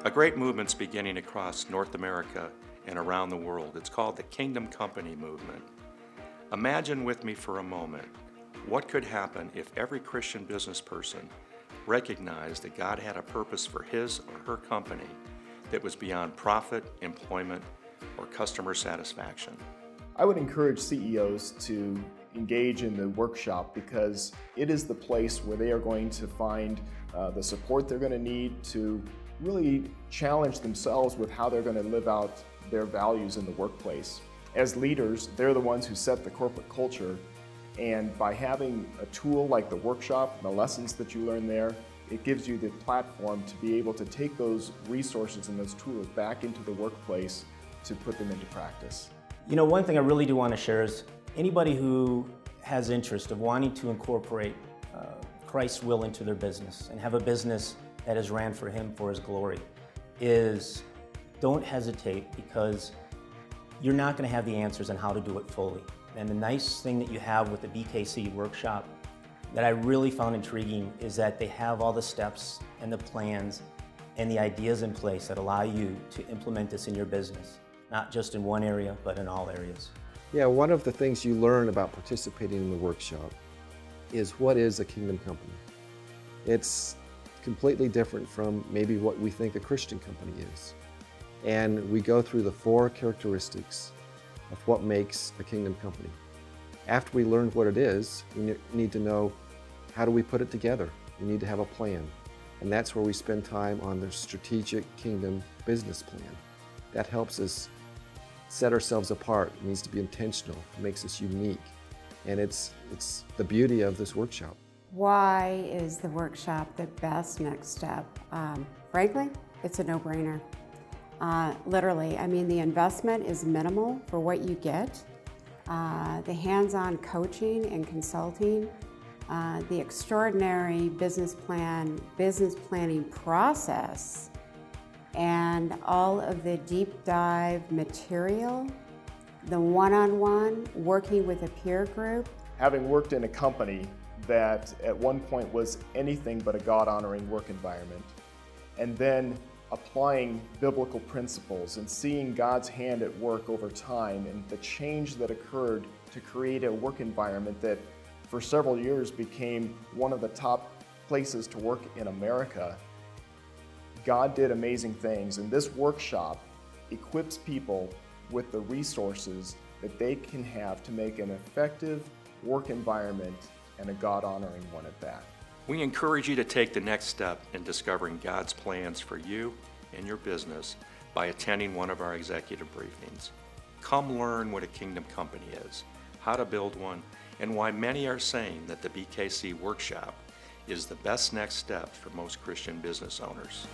A great movement's beginning across North America and around the world. It's called the Kingdom Company movement. Imagine with me for a moment what could happen if every Christian business person recognized that God had a purpose for his or her company that was beyond profit, employment, or customer satisfaction. I would encourage CEOs to engage in the workshop because it is the place where they are going to find the support they're going to need to really challenge themselves with how they're going to live out their values in the workplace. As leaders, they're the ones who set the corporate culture, and by having a tool like the workshop and the lessons that you learn there, it gives you the platform to be able to take those resources and those tools back into the workplace to put them into practice. You know, one thing I really do want to share is anybody who has interest of wanting to incorporate Christ's will into their business and have a business that is ran for Him for His glory don't hesitate, because you're not going to have the answers on how to do it fully. And the nice thing that you have with the BKC workshop that I really found intriguing is that they have all the steps and the plans and the ideas in place that allow you to implement this in your business, not just in one area, but in all areas. Yeah, one of the things you learn about participating in the workshop is what is a kingdom company. It's completely different from maybe what we think a Christian company is. And we go through the 4 characteristics of what makes a kingdom company. After we learn what it is, we need to know, how do we put it together? We need to have a plan. And that's where we spend time on the strategic kingdom business plan. That helps us set ourselves apart. It needs to be intentional. It makes us unique. And it's the beauty of this workshop. Why is the workshop the best next step? Frankly, it's a no-brainer. Literally, I mean, the investment is minimal for what you get. The hands-on coaching and consulting, the extraordinary business planning process, and all of the deep dive material, the one-on-one, working with a peer group. Having worked in a company that at one point was anything but a God-honoring work environment, and then applying biblical principles and seeing God's hand at work over time and the change that occurred to create a work environment that for several years became one of the top places to work in America. God did amazing things, and this workshop equips people with the resources that they can have to make an effective work environment, and a God-honoring one at that. We encourage you to take the next step in discovering God's plans for you and your business by attending one of our executive briefings. Come learn what a kingdom company is, how to build one, and why many are saying that the BKC workshop is the best next step for most Christian business owners.